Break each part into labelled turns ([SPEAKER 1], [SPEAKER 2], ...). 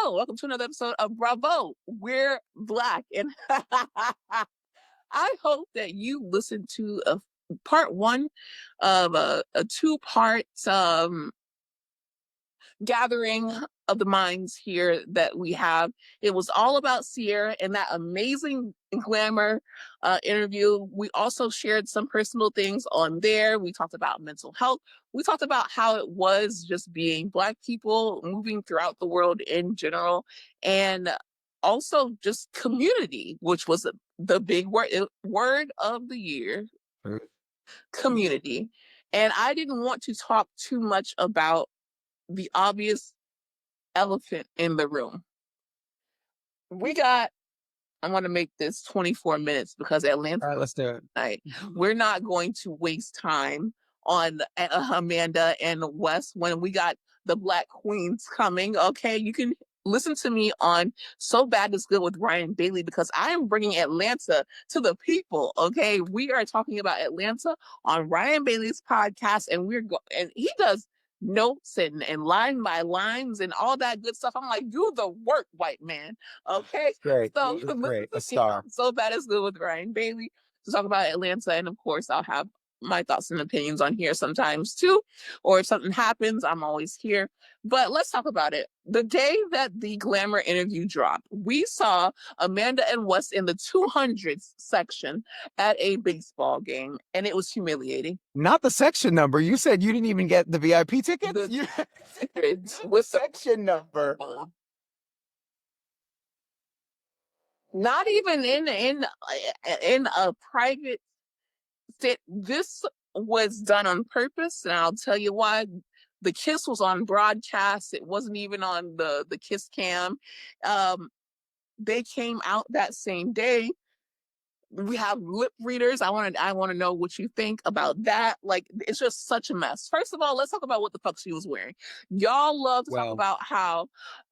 [SPEAKER 1] hello. Welcome to another episode of Bravo. We're Black. And I hope that you listened to part one of a two-part gathering of the minds here that we have. It was all about Sierra and that amazing glamour interview. We also shared some personal things on there. We talked about mental health. We talked about how it was just being Black people moving throughout the world in general, and also just community, which was the big word of the year, community. And I didn't want to talk too much about the obvious elephant in the room. We got, I want to make this 24 minutes because Atlanta.
[SPEAKER 2] All right, let's do it.
[SPEAKER 1] Night. We're not going to waste time on Amanda and Wes when we got the Black Queens coming. Okay, you can listen to me on So Bad It's Good with Ryan Bailey because I am bringing Atlanta to the people. Okay, we are talking about Atlanta on Ryan Bailey's podcast, and and he does notes and line by lines and all that good stuff. I'm like, do the work, white man. Okay,
[SPEAKER 2] Great.
[SPEAKER 1] so
[SPEAKER 2] Great. A star.
[SPEAKER 1] So Bad It's Good with Ryan Bailey to talk about Atlanta. And of course, I'll have my thoughts and opinions on here sometimes too. Or if something happens, I'm always here. But let's talk about it. The day that the Glamour interview dropped, we saw Amanda and Wes in the 200s section at a baseball game, and it was humiliating.
[SPEAKER 2] Not the section number. You said you didn't even get the VIP tickets?
[SPEAKER 1] With
[SPEAKER 2] section number.
[SPEAKER 1] Not even in a private fit. This was done on purpose, and I'll tell you why. The kiss was on broadcast. It wasn't even on the kiss cam. They came out that same day. We have lip readers. I want to know what you think about that. Like, it's just such a mess. First of all, let's talk about what the fuck she was wearing. Y'all love to talk about how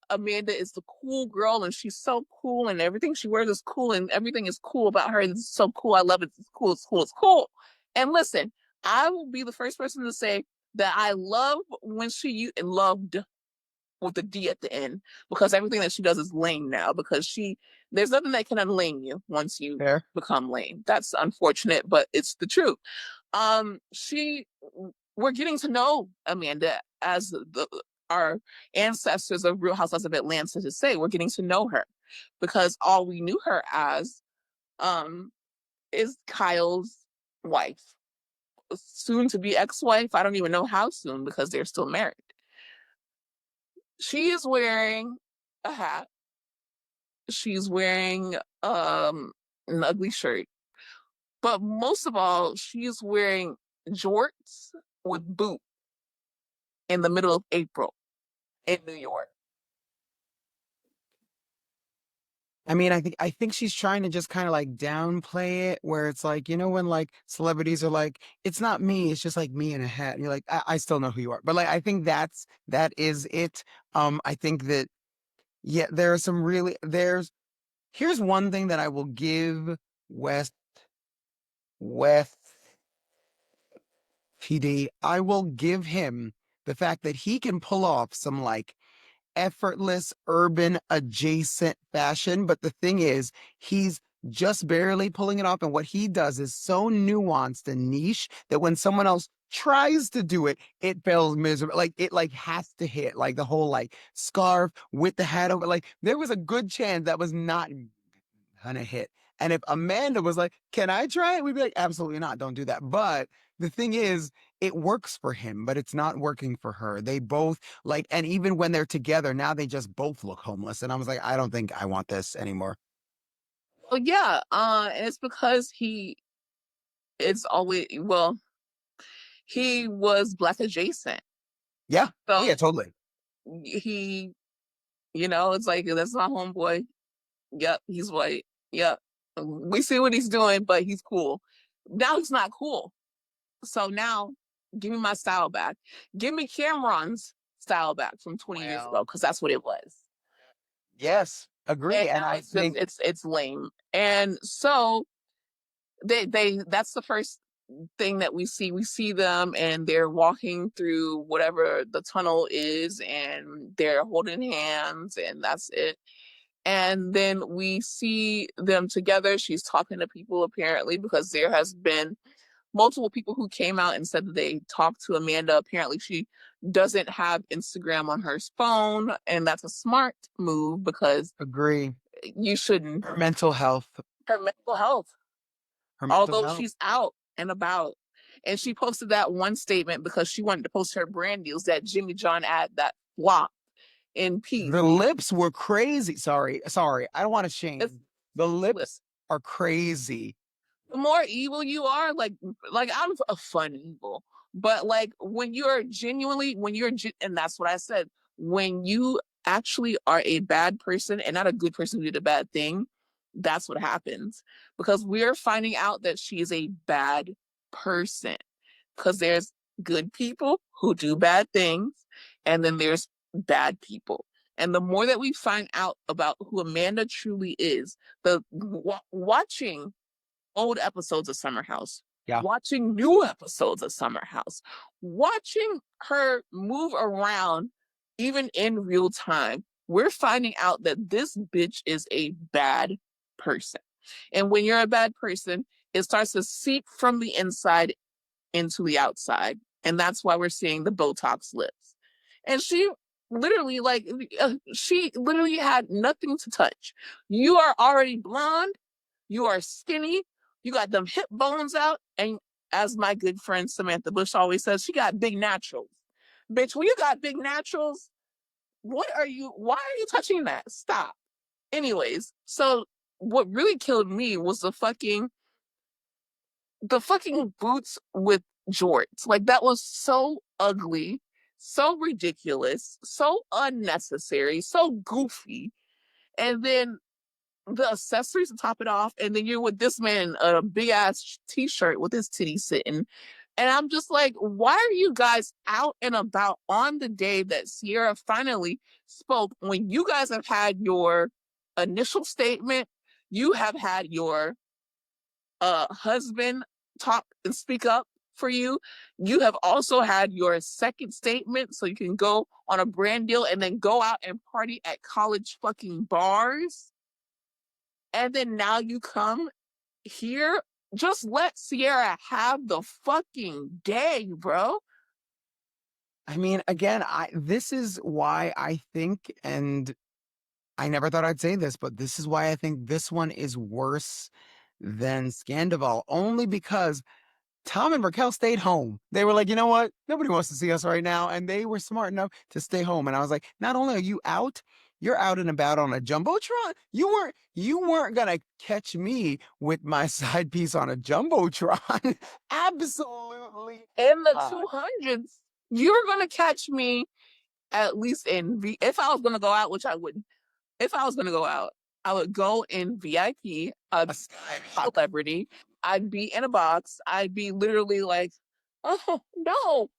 [SPEAKER 1] Amanda is the cool girl and she's so cool and everything she wears is cool and everything is cool about her. It's so cool. I love it. It's cool. It's cool. It's cool. And listen, I will be the first person to say that I love when she loved with the D at the end, because everything that she does is lame now, because there's nothing that can unlame you once you become lame. That's unfortunate, but it's the truth. We're getting to know Amanda as our ancestors of Real Housewives of Atlanta to say. We're getting to know her because all we knew her as is Kyle's wife, soon to be ex-wife. I don't even know how soon because they're still married. She is wearing a hat. She's wearing an ugly shirt. But most of all, she's wearing jorts with boots in the middle of April in New York.
[SPEAKER 2] I mean, I think she's trying to just kind of like downplay it, where it's like, you know, when like celebrities are like, it's not me, it's just like me in a hat. And you're like, I still know who you are. But like, I think that is it. I think that, yeah, there are some here's one thing that I will give West PD. I will give him the fact that he can pull off some like effortless urban adjacent fashion. But the thing is, he's just barely pulling it off. And what he does is so nuanced and niche that when someone else tries to do it, it fails miserably. Like it like has to hit, like the whole like scarf with the hat over. Like there was a good chance that was not gonna hit. And if Amanda was like, can I try it? We'd be like, absolutely not. Don't do that. But the thing is, it works for him, but it's not working for her. They both like, and even when they're together, now they just both look homeless. And I was like, I don't think I want this anymore.
[SPEAKER 1] Well, yeah. And it's because he was Black adjacent.
[SPEAKER 2] Yeah.
[SPEAKER 1] So
[SPEAKER 2] Oh, yeah, totally.
[SPEAKER 1] he, it's like, that's my homeboy. Yep, he's white. Yep. We see what he's doing, but he's cool. Now he's not cool. So now give me my style back. Give me Cameron's style back from 20 years ago, because that's what it was.
[SPEAKER 2] Yes, agree. And I think
[SPEAKER 1] it's lame. And so they that's the first thing that we see them and they're walking through whatever the tunnel is and they're holding hands and that's it. And then we see them together. She's talking to people apparently because there has been multiple people who came out and said that they talked to Amanda. Apparently, she doesn't have Instagram on her phone, and that's a smart move because
[SPEAKER 2] Agree.
[SPEAKER 1] you shouldn't.
[SPEAKER 2] Her mental health.
[SPEAKER 1] Her mental health,
[SPEAKER 2] Her mental
[SPEAKER 1] although
[SPEAKER 2] health.
[SPEAKER 1] she's out and about. And she posted that one statement because she wanted to post her brand deals, that Jimmy John ad that flopped in peace.
[SPEAKER 2] The lips were crazy. Sorry. I don't want to
[SPEAKER 1] It's,
[SPEAKER 2] shame. The lips
[SPEAKER 1] listen,
[SPEAKER 2] are crazy.
[SPEAKER 1] the more evil you are, like I'm a fun evil, but like when you're genuinely, and that's what I said, when you actually are a bad person and not a good person who did a bad thing, that's what happens. Because we're finding out that she is a bad person. Because there's good people who do bad things, and then there's bad people. And the more that we find out about who Amanda truly is, watching old episodes of Summer House,
[SPEAKER 2] Yeah.
[SPEAKER 1] watching new episodes of Summer House, watching her move around, even in real time, we're finding out that this bitch is a bad person. And when you're a bad person, it starts to seep from the inside into the outside. And that's why we're seeing the Botox lips. And she literally had nothing to touch. You are already blonde, you are skinny, you got them hip bones out, and as my good friend Samantha Bush always says, she got big naturals. Bitch, when you got big naturals, why are you touching that? Stop. Anyways, so what really killed me was the fucking boots with jorts. Like that was so ugly, so ridiculous, so unnecessary, so goofy. And then the accessories to top it off, and then you're with this man in a big ass t-shirt with his titty sitting. And I'm just like, why are you guys out and about on the day that Sierra finally spoke when you guys have had your initial statement, you have had your husband talk and speak up for you. You have also had your second statement so you can go on a brand deal and then go out and party at college fucking bars. And then now you come here. Just let Sierra have the fucking day, bro.
[SPEAKER 2] I mean, again, this is why I think, and I never thought I'd say this, but this is why I think this one is worse than Scandival, only because Tom and Raquel stayed home. They were like, you know what? Nobody wants to see us right now. And they were smart enough to stay home. And I was like, not only are you out, you're out and about on a jumbotron. You weren't gonna catch me with my side piece on a jumbotron. Absolutely
[SPEAKER 1] In the
[SPEAKER 2] not.
[SPEAKER 1] 200s, you were going to catch me at least if I was going to go out, which I wouldn't. If I was going to go out, I would go in VIP, a
[SPEAKER 2] A
[SPEAKER 1] celebrity. I'd be in a box. I'd be literally like, oh, no,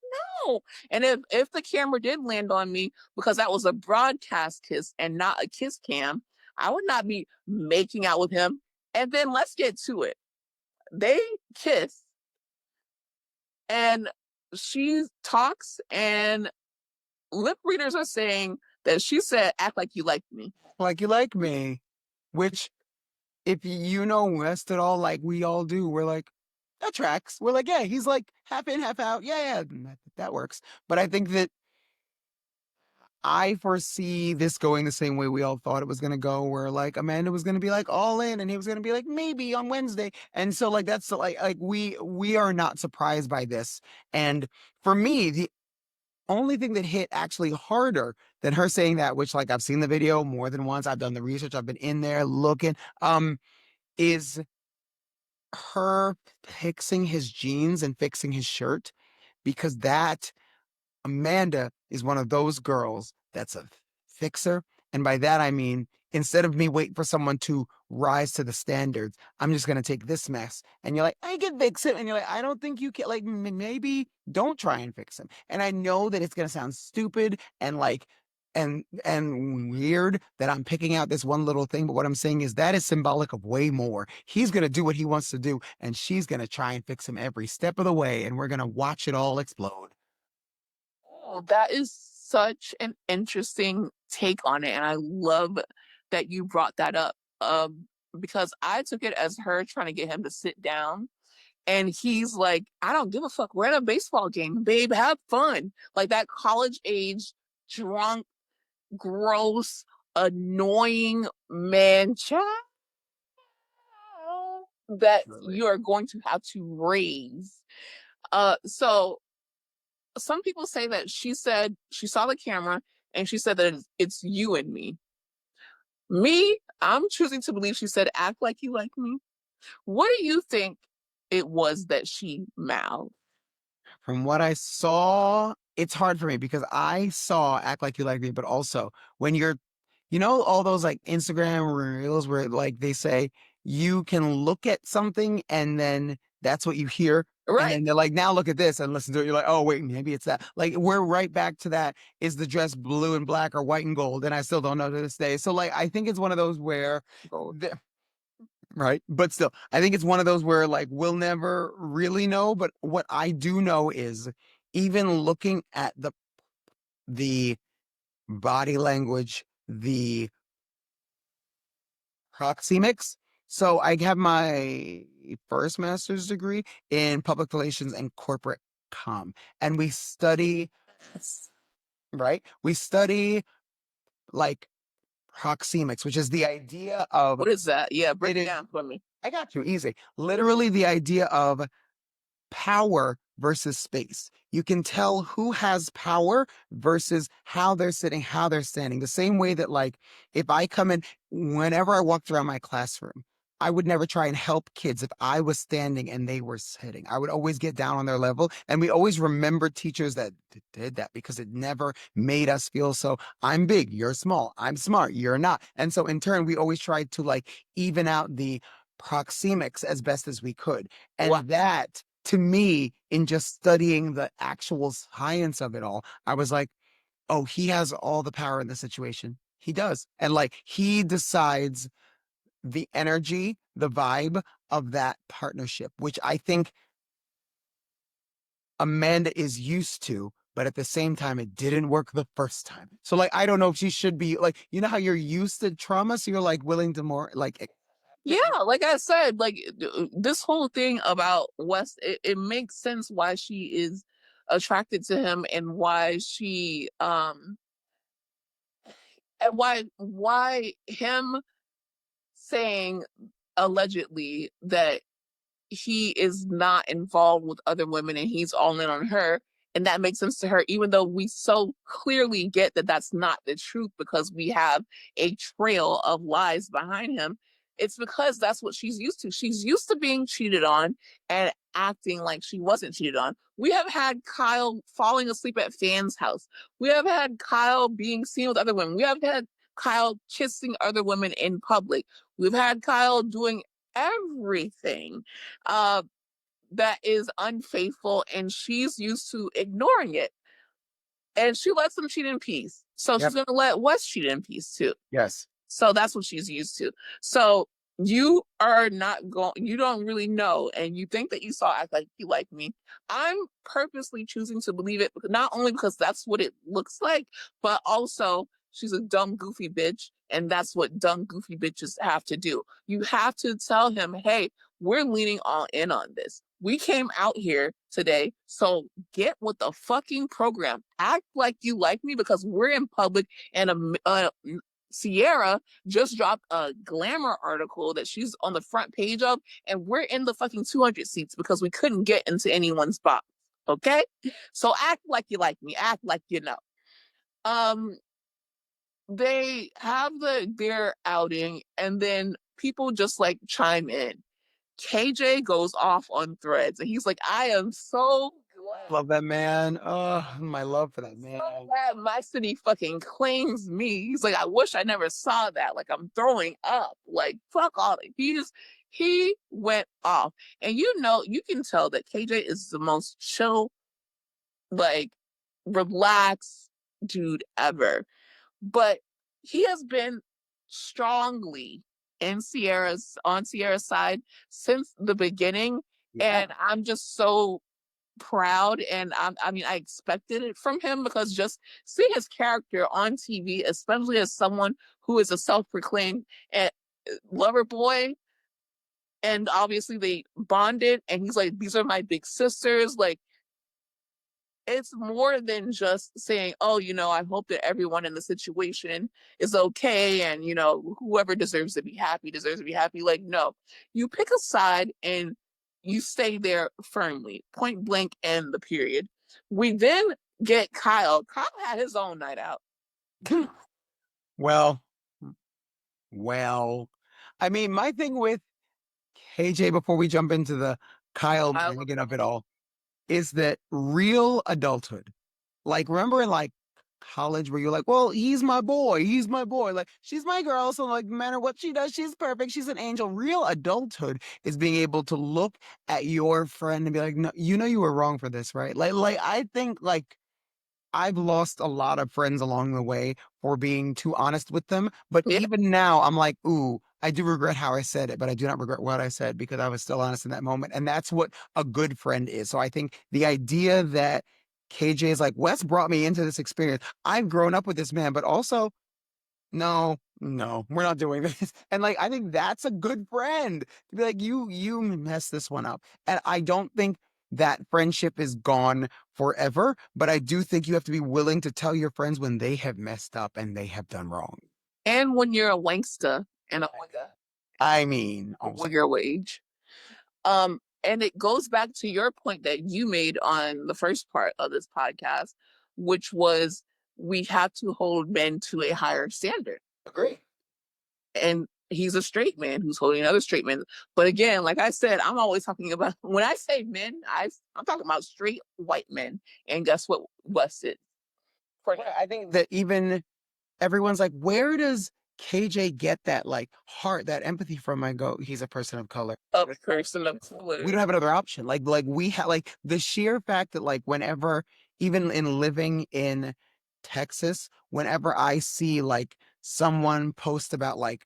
[SPEAKER 1] no. And if the camera did land on me, because that was a broadcast kiss and not a kiss cam, I would not be making out with him. And then let's get to it. They kiss and she talks, and lip readers are saying that she said, act like you like me.
[SPEAKER 2] like you like me, which if you know West at all, like we all do, we're like, that tracks. We're like, yeah, he's like half in, half out. Yeah, yeah, that works. But I think that I foresee this going the same way we all thought it was going to go, where like Amanda was going to be like all in and he was going to be like maybe on Wednesday. And so like that's like we are not surprised by this. And for me, the only thing that hit actually harder than her saying that, which like I've seen the video more than once, I've done the research, I've been in there looking, is her fixing his jeans and fixing his shirt, because that Amanda is one of those girls that's a fixer. And by that, I mean, instead of me waiting for someone to rise to the standards, I'm just going to take this mess. And you're like, I can fix him. And you're like, I don't think you can. Like, maybe don't try and fix him. And I know that it's going to sound stupid and like and weird that I'm picking out this one little thing, but what I'm saying is that is symbolic of way more. He's gonna do what he wants to do, and she's gonna try and fix him every step of the way, and we're gonna watch it all explode.
[SPEAKER 1] Oh, that is such an interesting take on it, and I love that you brought that up. Because I took it as her trying to get him to sit down, and he's like, "I don't give a fuck. We're at a baseball game, babe. Have fun." Like that college age, drunk, gross, annoying man child that
[SPEAKER 2] Really.
[SPEAKER 1] you are going to have to raise. So some people say that she said she saw the camera and she said that it's you and me. Me, I'm choosing to believe she said, act like you like me. What do you think it was that she mouthed?
[SPEAKER 2] From what I saw, it's hard for me because I saw Act Like You Like Me, but also when you're, all those like Instagram reels where like they say you can look at something and then that's what you hear. And
[SPEAKER 1] Right.
[SPEAKER 2] then they're like, now look at this and listen to it. You're like, oh, wait, maybe it's that. Like, we're right back to that. Is the dress blue and black or white and gold? And I still don't know to this day. So, like, I think it's one of those where right? But still, I think it's one of those where like we'll never really know. But what I do know is even looking at the body language, the proxemics. So I have my first master's degree in public relations and corporate comm. And we study, right? We study like proxemics, which is the idea of
[SPEAKER 1] What is that? Yeah, break
[SPEAKER 2] it
[SPEAKER 1] it
[SPEAKER 2] is,
[SPEAKER 1] down for me.
[SPEAKER 2] I got you easy. Literally the idea of power versus space. You can tell who has power versus how they're sitting, how they're standing. The same way that, like, if I come in, whenever I walked around my classroom, I would never try and help kids if I was standing and they were sitting. I would always get down on their level. And we always remember teachers that did that because it never made us feel so I'm big, you're small, I'm smart, you're not. And so in turn, we always tried to like even out the proxemics as best as we could.
[SPEAKER 1] What?
[SPEAKER 2] And that to me, in just studying the actual science of it all, I was like, oh, he has all the power in the situation. He does. And like he decides the energy, the vibe of that partnership, which I think Amanda is used to. But at the same time, it didn't work the first time. So, like, I don't know if she should be like, how you're used to trauma. So you're like willing to more like accept it.
[SPEAKER 1] Yeah, like I said, like this whole thing about Wes, it makes sense why she is attracted to him and why she and why him saying allegedly that he is not involved with other women and he's all in on her. And that makes sense to her, even though we so clearly get that that's not the truth because we have a trail of lies behind him. It's because that's what she's used to. She's used to being cheated on and acting like she wasn't cheated on. We have had Kyle falling asleep at Fan's house. We have had Kyle being seen with other women. We have had Kyle kissing other women in public. We've had Kyle doing everything uh, that is unfaithful, and she's used to ignoring it. And she lets them cheat in peace. So she's
[SPEAKER 2] Yep.
[SPEAKER 1] going to let Wes cheat in peace too.
[SPEAKER 2] Yes.
[SPEAKER 1] So that's what she's used to. So you are not going, you don't really know, and you think that you saw Act Like You Like Me. I'm purposely choosing to believe it, not only because that's what it looks like, but also she's a dumb, goofy bitch. And that's what dumb, goofy bitches have to do. You have to tell him, hey, we're leaning all in on this. We came out here today, so get with the fucking program. Act like you like me because we're in public and Sierra just dropped a Glamour article that she's on the front page of, and we're in the fucking 200 seats because we couldn't get into anyone's box. Okay? So act like you like me, act like you know. Um, they have their outing, and then people just like chime in. KJ goes off on threads, and he's like, I am so glad.
[SPEAKER 2] Love that man. Oh, my love for that man.
[SPEAKER 1] So glad my city fucking claims me. He's like, I wish I never saw that. Like, I'm throwing up. Like, fuck all that. He went off. And you can tell that KJ is the most chill, like, relaxed dude ever. but he has been strongly on Sierra's side since the beginning,
[SPEAKER 2] Yeah.
[SPEAKER 1] and I'm just so proud. And I mean, I expected it from him because just seeing his character on TV, especially as someone who is a self-proclaimed lover boy, and obviously they bonded, and he's like, these are my big sisters. Like, it's more than just saying, oh, I hope that everyone in the situation is okay, and whoever deserves to be happy. Like, no, you pick a side and you stay there firmly, point blank, and the period. We then get Kyle had his own night out.
[SPEAKER 2] Well, well, I mean, my thing with KJ before we jump into the Kyle
[SPEAKER 1] Kyle,
[SPEAKER 2] Megan of it all is that real adulthood. Like, remember in like college where you're like, well, he's my boy, like she's my girl, so like no matter what she does, she's perfect, she's an angel. Real adulthood is being able to look at your friend and be like, no, you were wrong for this, right? Like I think like I've lost a lot of friends along the way for being too honest with them. But
[SPEAKER 1] yeah.
[SPEAKER 2] even now, I'm like, ooh, I do regret how I said it, but I do not regret what I said because I was still honest in that moment. And that's what a good friend is. So I think the idea that KJ is like, Wes brought me into this experience. I've grown up with this man, but also no, no, we're not doing this. And like, I think that's a good friend to be like, you messed this one up. And I don't think that friendship is gone forever, but I do think you have to be willing to tell your friends when they have messed up and they have done wrong.
[SPEAKER 1] And when you're a wankster and
[SPEAKER 2] I mean,
[SPEAKER 1] a
[SPEAKER 2] also,
[SPEAKER 1] wigger wage. And it goes back to your point that you made on the first part of this podcast, which was we have to hold men to a higher standard.
[SPEAKER 2] agree.
[SPEAKER 1] And he's a straight man who's holding another straight man. But again, like I said, I'm always talking about when I say men, I'm talking about straight white men. And guess what Wes is for him?
[SPEAKER 2] I think that even everyone's like, where does KJ get that like heart, that empathy from? I go, he's a person of color.
[SPEAKER 1] A person of
[SPEAKER 2] We
[SPEAKER 1] color.
[SPEAKER 2] don't have another option. Like we have like the sheer fact that like whenever even in living in Texas, whenever I see like someone post about like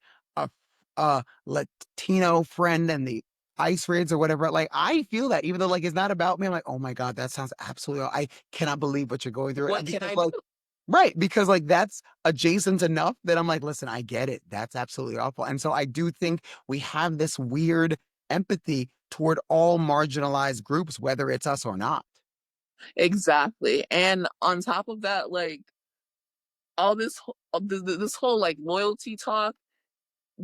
[SPEAKER 2] a Latino friend and the ice raids or whatever, like I feel that even though like it's not about me, I'm like, oh my God, that sounds absolutely I cannot believe what you're going through.
[SPEAKER 1] What
[SPEAKER 2] And
[SPEAKER 1] can
[SPEAKER 2] because
[SPEAKER 1] I
[SPEAKER 2] like
[SPEAKER 1] do?
[SPEAKER 2] right, because like that's adjacent enough that I'm like, listen, I get it. That's absolutely awful. And so I do think we have this weird empathy toward all marginalized groups, whether it's us or not.
[SPEAKER 1] Exactly. And on top of that, like all this whole like loyalty talk,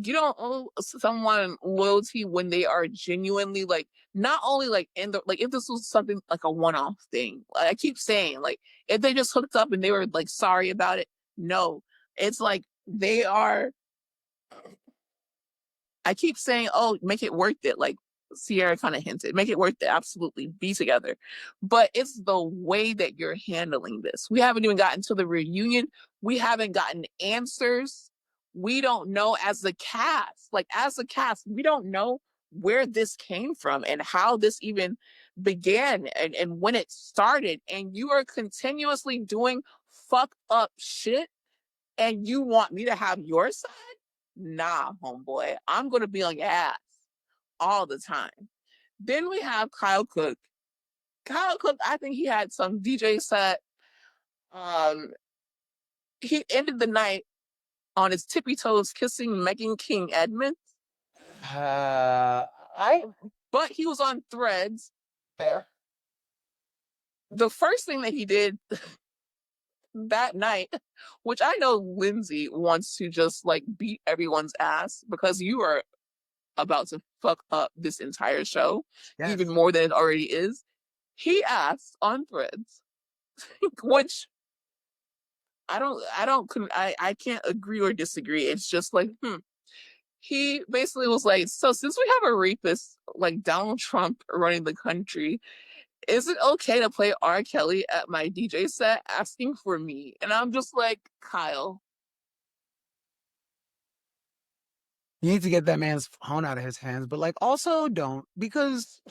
[SPEAKER 1] you don't owe someone loyalty when they are genuinely like not only like in the like if this was something like a one-off thing. Like I keep saying, like if they just hooked up and they were like sorry about it, no. It's like they are I keep saying, oh, make it worth it. Like Sierra kind of hinted, make it worth it. Absolutely be together. But it's the way that you're handling this. We haven't even gotten to the reunion. We haven't gotten answers. We don't know as a cast, we don't know where this came from and how this even began and when it started. And you are continuously doing fucked up shit and you want me to have your side? Nah, homeboy, I'm gonna be on your ass all the time. Then we have Kyle Cook. Kyle Cook, I think he had some DJ set. Um, he ended the night on his tippy toes kissing Megan King Edmonds,
[SPEAKER 2] I
[SPEAKER 1] but he was on threads.
[SPEAKER 2] fair.
[SPEAKER 1] The first thing that he did that night, which I know Lindsay wants to just like beat everyone's ass because you are about to fuck up this entire show, even
[SPEAKER 2] Yes.
[SPEAKER 1] more than it already is. He asked on threads, which I can't agree or disagree. It's just like, He basically was like, so since we have a rapist like Donald Trump running the country, is it okay to play R. Kelly at my DJ set asking for me? And I'm just like, Kyle,
[SPEAKER 2] You need to get that man's phone out of his hands, but like also don't because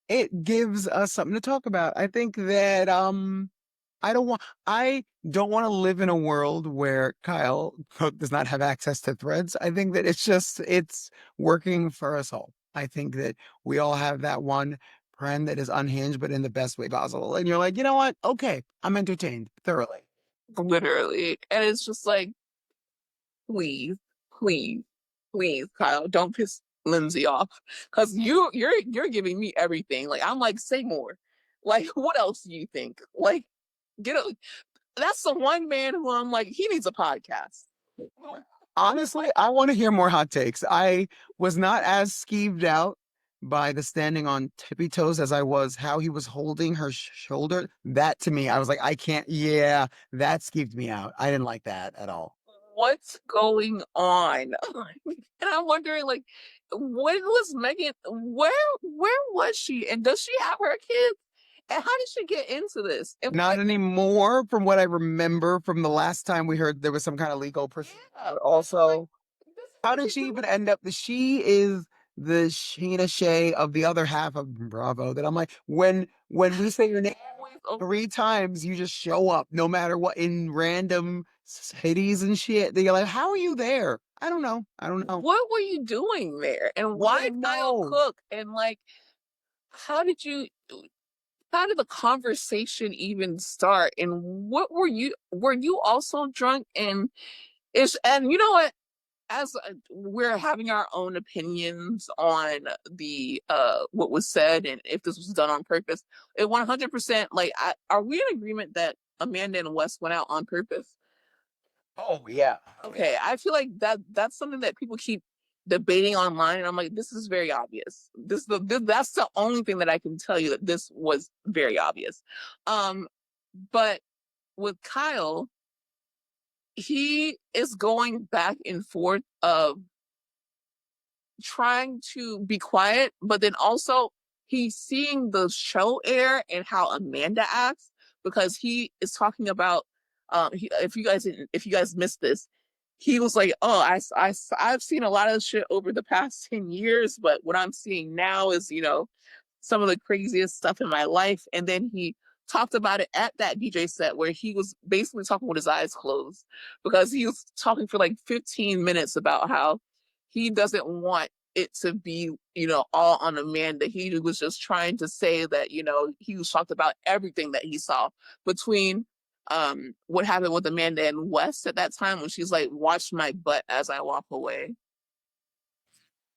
[SPEAKER 2] it gives us something to talk about. I think that I don't want to live in a world where Kyle quote, does not have access to threads. I think that it's working for us all. I think that we all have that one friend that is unhinged, but in the best way possible. And you're like, you know what? Okay, I'm entertained thoroughly.
[SPEAKER 1] Literally. And it's just like, please, please, please, Kyle, don't piss Lindsay off. Cause you're giving me everything. Like I'm like, say more. Like, what else do you think? Like, get a that's the one man who I'm like, he needs a podcast.
[SPEAKER 2] Honestly, I want to hear more hot takes. I was not as skeeved out by the standing on tippy toes as I was how he was holding her shoulder. That to me, I was like, I can't. Yeah, that skeeved me out. I didn't like that at all.
[SPEAKER 1] What's going on? And I'm wondering, like, when was Megan? Where was she? And does she have her kids? And how did she get into this? And
[SPEAKER 2] Not
[SPEAKER 1] what?
[SPEAKER 2] anymore, from what I remember from the last time we heard there was some kind of legal proceeding.
[SPEAKER 1] Yeah,
[SPEAKER 2] Also,
[SPEAKER 1] this is
[SPEAKER 2] how
[SPEAKER 1] what
[SPEAKER 2] did
[SPEAKER 1] she's
[SPEAKER 2] she
[SPEAKER 1] doing.
[SPEAKER 2] even end up? She is the Sheena Shea of the other half of Bravo. That I'm like, when we say your name
[SPEAKER 1] Always over.
[SPEAKER 2] 3 times, you just show up, no matter what, in random cities and shit. They're like, how are you there? I don't know. I don't know.
[SPEAKER 1] What were you doing there? And
[SPEAKER 2] We
[SPEAKER 1] why
[SPEAKER 2] don't
[SPEAKER 1] Kyle
[SPEAKER 2] know.
[SPEAKER 1] Cook? And like, how did you? How did the conversation even start? And what were you also drunk? And is and you know what? As we're having our own opinions on the what was said and if this was done on purpose, it 100% like are we in agreement that Amanda and Wes went out on purpose?
[SPEAKER 2] Oh yeah. Oh yeah.
[SPEAKER 1] Okay, I feel like that's something that people keep debating online, and I'm like, this is very obvious. That's the only thing that I can tell you that this was very obvious. Um, but with Kyle, he is going back and forth of trying to be quiet, but then also he's seeing the show air and how Amanda acts because he is talking about if you guys missed this, he was like, "Oh, I've seen a lot of shit over the past 10 years, but what I'm seeing now is some of the craziest stuff in my life." And then he talked about it at that DJ set where he was basically talking with his eyes closed because he was talking for like 15 minutes about how he doesn't want it to be, all on Amanda. He was just trying to say that, he was shocked about everything that he saw between what happened with Amanda and Wes at that time when she's like, watch my butt as I walk away.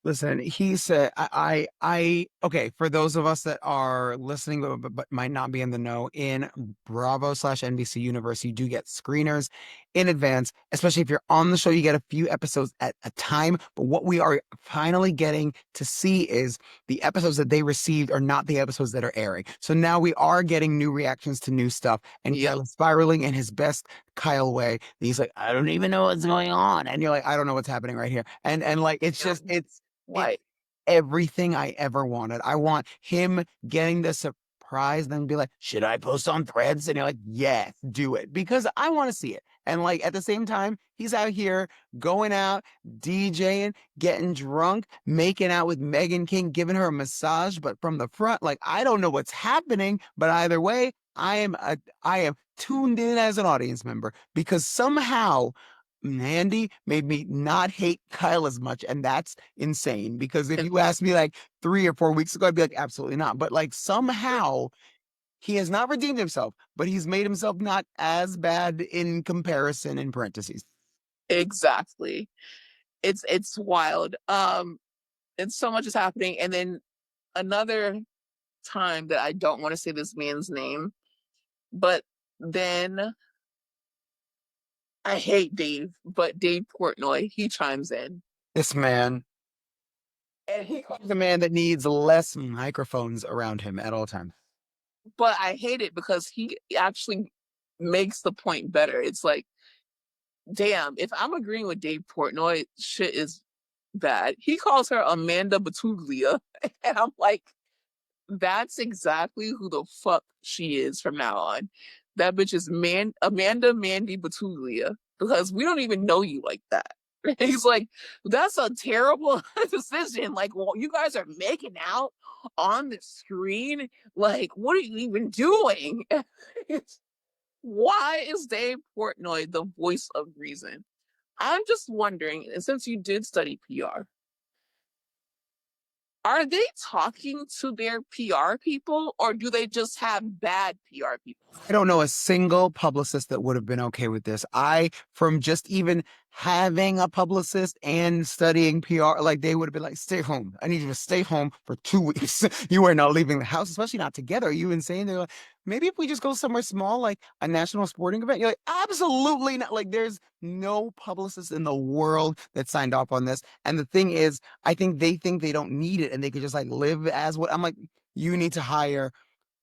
[SPEAKER 2] Listen, he said, okay, for those of us that are listening but might not be in the know, in Bravo slash NBC universe, you do get screeners in advance, especially if you're on the show, you get a few episodes at a time. But what we are finally getting to see is the episodes that they received are not the episodes that are airing. So now we are getting new reactions to new stuff, and
[SPEAKER 1] Yeah,
[SPEAKER 2] Kyle is spiraling in his best Kyle way. And he's like, I don't even know what's going on. And you're like, I don't know what's happening right here. And like, it's
[SPEAKER 1] yeah.
[SPEAKER 2] just, it's
[SPEAKER 1] Like
[SPEAKER 2] everything I ever wanted. I want him getting the surprise, then be like, should I post on threads? And you're like, yes, do it because I want to see it. And like at the same time, he's out here going out, DJing, getting drunk, making out with Megan King, giving her a massage, but from the front, like I don't know what's happening, but either way, I am tuned in as an audience member because somehow Mandy made me not hate Kyle as much. And that's insane because if you asked me like 3 or 4 weeks ago, I'd be like, absolutely not. But like somehow he has not redeemed himself, but he's made himself not as bad in comparison in parentheses.
[SPEAKER 1] exactly. It's wild. And so much is happening. And then another time that I don't want to say this man's name, but then I hate Dave, but Dave Portnoy, he chimes in.
[SPEAKER 2] This man,
[SPEAKER 1] And he
[SPEAKER 2] he's a man that needs less microphones around him at all times.
[SPEAKER 1] but I hate it because he actually makes the point better. It's like, damn, if I'm agreeing with Dave Portnoy, shit is bad. He calls her Amanda Batuglia. And I'm like, that's exactly who the fuck she is from now on. That bitch is Amanda Mandy Batuglia because we don't even know you like that. He's like, that's a terrible decision. Like, well, you guys are making out on the screen. Like, what are you even doing? Why is Dave Portnoy the voice of reason? I'm just wondering, and since you did study PR, are they talking to their PR people or do they just have bad PR people?
[SPEAKER 2] I don't know a single publicist that would have been okay with this. From just even having a publicist and studying PR, like they would have been like, stay home. I need you to stay home for 2 weeks. You are not leaving the house, especially not together. Are you insane? They're like, maybe if we just go somewhere small, like a national sporting event, you're like, absolutely not. Like, there's no publicist in the world that signed off on this. And the thing is, I think they don't need it and they could just like live as what I'm like, you need to hire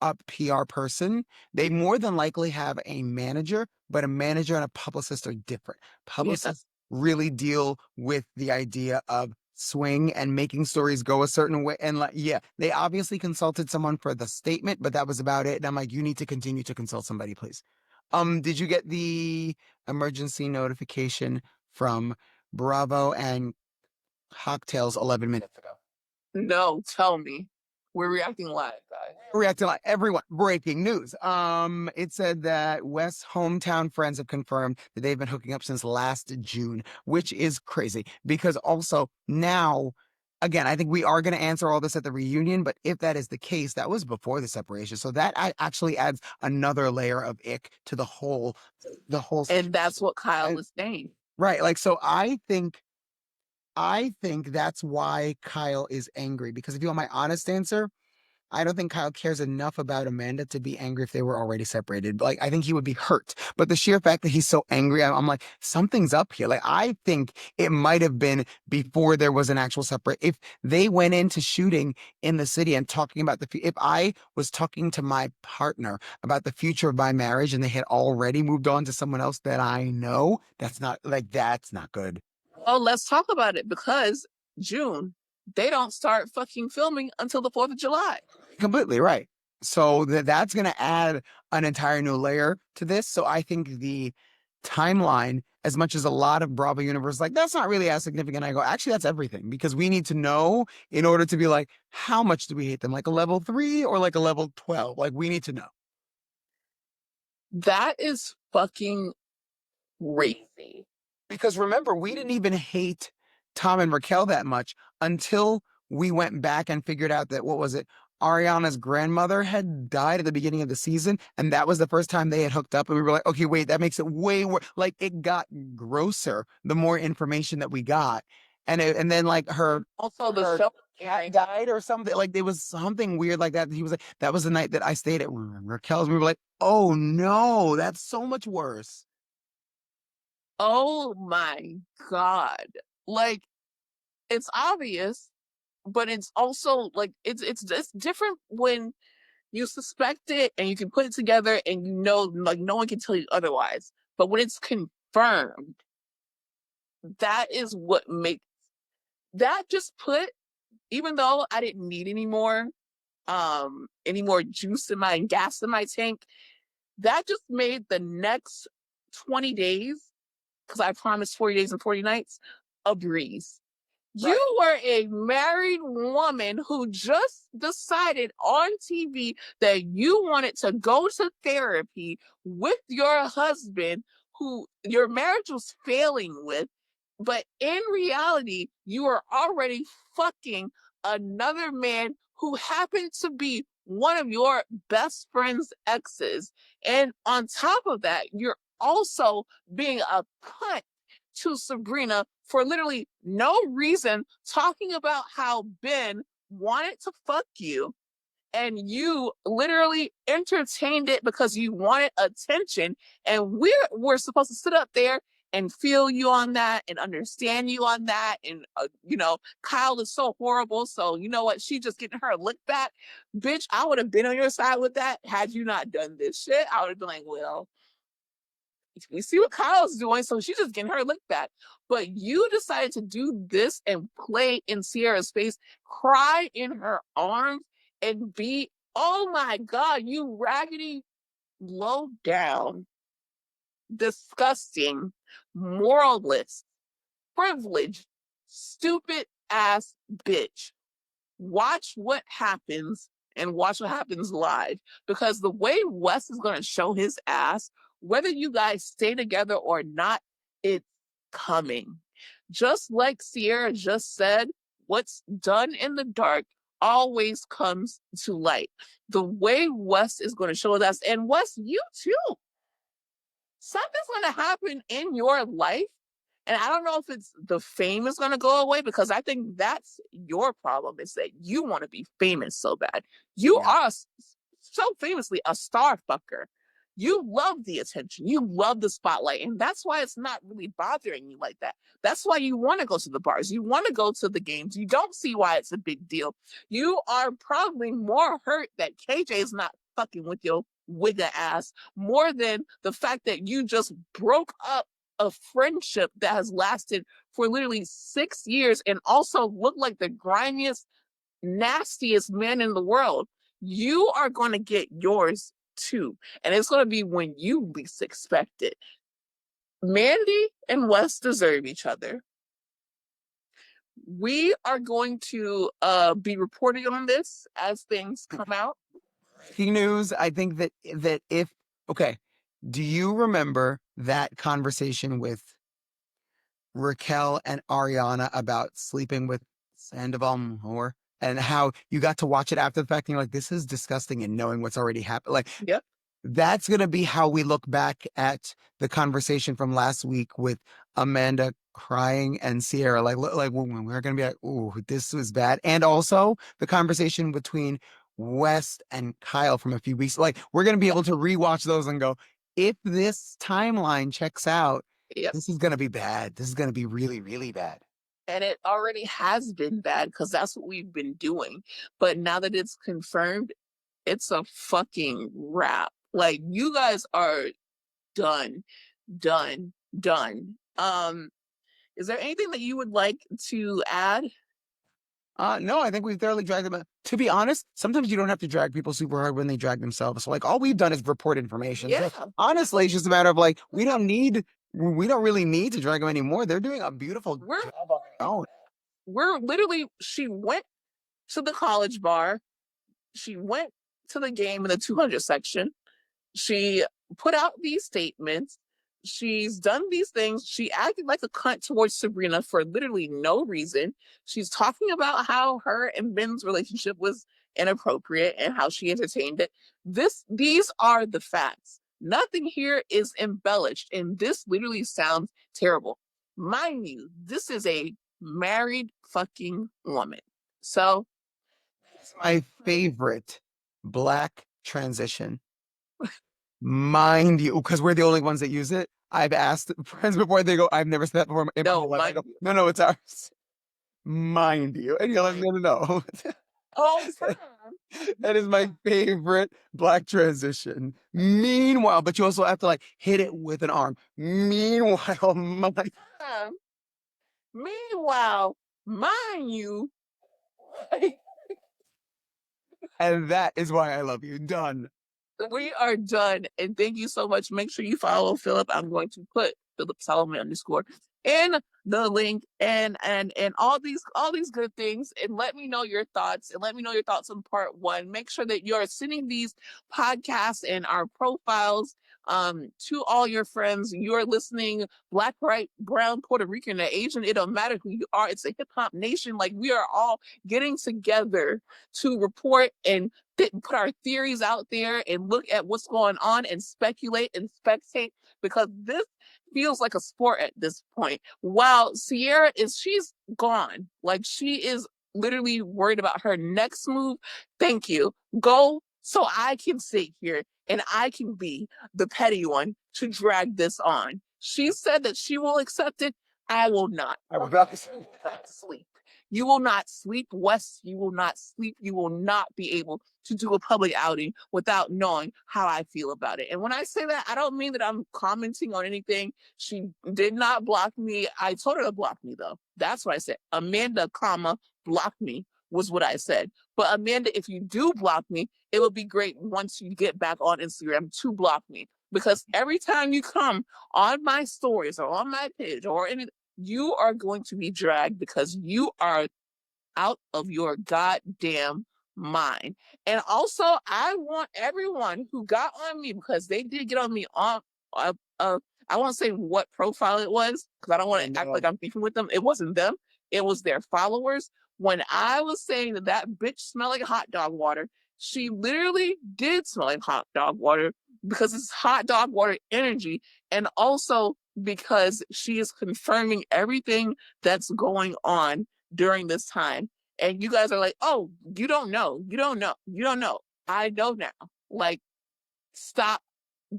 [SPEAKER 2] a PR person. They more than likely have a manager, but a manager and a publicist are different.
[SPEAKER 1] Yeah.
[SPEAKER 2] Publicists really deal with the idea of swing and making stories go a certain way. And like, yeah, they obviously consulted someone for the statement, but that was about it. And I'm like, you need to continue to consult somebody, please. Did you get the emergency notification from Bravo and Cocktails 11 minutes ago?
[SPEAKER 1] No, tell me. We're reacting live, guys.
[SPEAKER 2] Reacting like everyone. Breaking news. It said that Wes' hometown friends have confirmed that they've been hooking up since last June, which is crazy because also now, again, I think we are going to answer all this at the reunion, but if that is the case, that was before the separation. So that actually adds another layer of ick to the whole
[SPEAKER 1] And that's
[SPEAKER 2] situation.
[SPEAKER 1] what Kyle
[SPEAKER 2] And,
[SPEAKER 1] was saying.
[SPEAKER 2] right. Like, so I think that's why Kyle is angry because if you want my honest answer, I don't think Kyle cares enough about Amanda to be angry if they were already separated. Like, I think he would be hurt. But the sheer fact that he's so angry, I'm like, something's up here. Like, I think it might have been before there was an actual separate. If they went into shooting in the city and talking about if I was talking to my partner about the future of my marriage and they had already moved on to someone else that I know, that's not good.
[SPEAKER 1] Well, let's talk about it because June, they don't start fucking filming until the 4th of July.
[SPEAKER 2] Completely right. So that's going to add an entire new layer to this. So I think the timeline, as much as a lot of Bravo universe, like that's not really as significant. I go, actually, that's everything because we need to know in order to be like, how much do we hate them? Like a level 3 or like a level 12? Like we need to know.
[SPEAKER 1] That is fucking crazy.
[SPEAKER 2] Because remember, we didn't even hate Tom and Raquel that much until we went back and figured out that what was it? Ariana's grandmother had died at the beginning of the season, and that was the first time they had hooked up. And we were like, okay, wait, that makes it way worse. Like it got grosser the more information that we got, and then like
[SPEAKER 1] Also, the
[SPEAKER 2] her
[SPEAKER 1] show
[SPEAKER 2] cat died or something. Like there was something weird like that. He was like, that was the night that I stayed at Raquel's. We were like, oh no, that's so much worse.
[SPEAKER 1] oh my God. Like, it's obvious, but it's also like it's different when you suspect it and you can put it together and you know like no one can tell you otherwise. But when it's confirmed, that is what makes that just put, even though I didn't need any more juice in my gas in my tank, that just made the next 20 days, because I promised 40 days and 40 nights, a breeze.
[SPEAKER 2] Right.
[SPEAKER 1] You were a married woman who just decided on TV that you wanted to go to therapy with your husband, who your marriage was failing with. But in reality, you are already fucking another man who happened to be one of your best friend's exes. And on top of that, you're also being a cunt to Sabrina for literally no reason, talking about how Ben wanted to fuck you and you literally entertained it because you wanted attention. And we're supposed to sit up there and feel you on that and understand you on that. And, Kyle is so horrible. So, you know what? She just getting her lick back. Bitch, I would have been on your side with that had you not done this shit. I would have been like, well, we see what Kyle's doing, so she's just getting her lick back. But you decided to do this and play in Sierra's face, cry in her arms, and be, oh my God, you raggedy, low down, disgusting, moralist, privileged, stupid ass bitch. Watch what happens and watch what happens live because the way Wes is going to show his ass Whether you guys stay together or not, it's coming. Just like Sierra just said, what's done in the dark always comes to light. The way Wes is going to show us, and Wes, you too, something's going to happen in your life. And I don't know if it's the fame is going to go away, because I think that's your problem, is that you want to be famous so bad. You
[SPEAKER 2] Yeah.
[SPEAKER 1] are so famously a star fucker. You love the attention. You love the spotlight. And that's why it's not really bothering you like that. That's why you want to go to the bars. You want to go to the games. You don't see why it's a big deal. You are probably more hurt that KJ is not fucking with your wigga ass more than the fact that you just broke up a friendship that has lasted for literally 6 years and also looked like the grimiest, nastiest man in the world. You are going to get yours too. And it's going to be when you least expect it. Mandy and Wes deserve each other. We are going to be reporting on this as things come out.
[SPEAKER 2] Breaking news. I think that if okay, do you remember that conversation with Raquel and Ariana about sleeping with Sandoval more, and how you got to watch it after the fact and you're like, this is disgusting, and knowing what's already happened? Like,
[SPEAKER 1] Yep.
[SPEAKER 2] that's going to be how we look back at the conversation from last week with Amanda crying and Sierra. Like we're going to be like, "Ooh, this was bad." And also the conversation between West and Kyle from a few weeks. Like, we're going to be able to rewatch those and go, if this timeline checks out,
[SPEAKER 1] Yep.
[SPEAKER 2] this is going to be bad. This is going to be really, really bad.
[SPEAKER 1] And it already has been bad, because that's what we've been doing. But now that it's confirmed, it's a fucking wrap. Like, you guys are done, done, done. Is there anything that you would like to add?
[SPEAKER 2] No, I think we've thoroughly dragged them. To be honest, sometimes you don't have to drag people super hard when they drag themselves. So, like, all we've done is report information.
[SPEAKER 1] Yeah.
[SPEAKER 2] So honestly, it's just a matter of like, we don't really need to drag them anymore. They're doing a beautiful
[SPEAKER 1] We're
[SPEAKER 2] job on their own.
[SPEAKER 1] we're literally, she went to the college bar, she went to the game in the 200 section. She put out these statements. She's done these things. She acted like a cunt towards Sabrina for literally no reason. She's talking about how her and Ben's relationship was inappropriate and how she entertained it. These are the facts. Nothing here is embellished, and this literally sounds terrible. Mind you, this is a married fucking woman. So,
[SPEAKER 2] It's my favorite Black transition. Mind you, because we're the only ones that use it. I've asked friends before, they go, I've never said that before in my
[SPEAKER 1] no,
[SPEAKER 2] whole life. I
[SPEAKER 1] mind
[SPEAKER 2] go,
[SPEAKER 1] you,
[SPEAKER 2] no, it's ours. Mind you. And you're like, no.
[SPEAKER 1] all time.
[SPEAKER 2] That is my favorite Black transition. Meanwhile, but you also have to like hit it with an arm. Meanwhile, my
[SPEAKER 1] Time. Meanwhile, mind you,
[SPEAKER 2] and that is why I love you. Done.
[SPEAKER 1] we are done. And thank you so much. Make sure you follow Philip. I'm going to put Philip Solomon underscore in the link, and all these good things. And let me know your thoughts. And let me know your thoughts on part one. Make sure that you're sending these podcasts and our profiles to all your friends. You're listening, Black, white, brown, Puerto Rican, or Asian. It don't matter who you are. It's a hip hop nation. Like, we are all getting together to report and put our theories out there and look at what's going on and speculate and spectate, because this feels like a sport at this point. While Sierra she's gone. Like, she is literally worried about her next move. Thank you. Go so I can sit here and I can be the petty one to drag this on. She said that she will accept it. I will not.
[SPEAKER 2] I was about to say
[SPEAKER 1] Not sleep. You will not sleep, Wes. You will not sleep. You will not be able to do a public outing without knowing how I feel about it. And when I say that, I don't mean that I'm commenting on anything. She did not block me. I told her to block me, though. That's what I said. Amanda, comma, block me was what I said. But Amanda, if you do block me, it would be great once you get back on Instagram to block me. Because every time you come on my stories or on my page or any, you are going to be dragged because you are out of your goddamn mind. And also, I want everyone who got on me, because they did get on me on uh, uh I won't say what profile it was because I don't want to act like I'm beefing with them. It wasn't them. It was their followers. When I was saying that that bitch smelled like hot dog water, she literally did smell like hot dog water because it's hot dog water energy, and also because she is confirming everything that's going on during this time. And you guys are like, oh, you don't know. You don't know. You don't know. I know now. Like, stop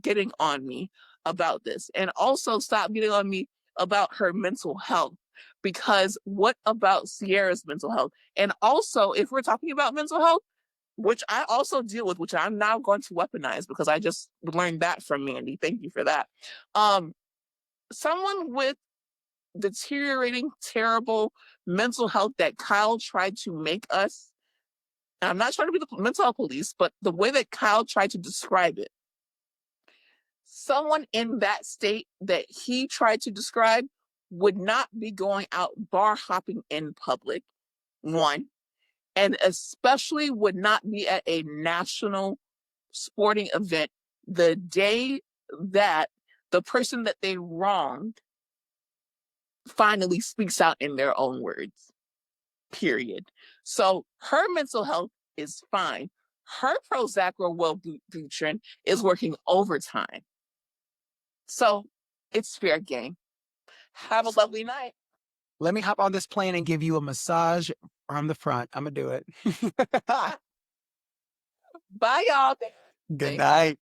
[SPEAKER 1] getting on me about this. And also stop getting on me about her mental health. Because what about Sierra's mental health? And also, if we're talking about mental health, which I also deal with, which I'm now going to weaponize because I just learned that from Mandy. Thank you for that. Um, Someone with deteriorating, terrible mental health that Kyle tried to make us. And I'm not trying to be the mental health police, but the way that Kyle tried to describe it, someone in that state that he tried to describe would not be going out bar hopping in public, one, and especially would not be at a national sporting event the day that the person that they wronged finally speaks out in their own words, period. So her mental health is fine. Her Prozac or Wellbutrin is working overtime. So it's fair game. Have a lovely night.
[SPEAKER 2] Let me hop on this plane and give you a massage from the front. I'm going to do it.
[SPEAKER 1] Bye, y'all.
[SPEAKER 2] Good night.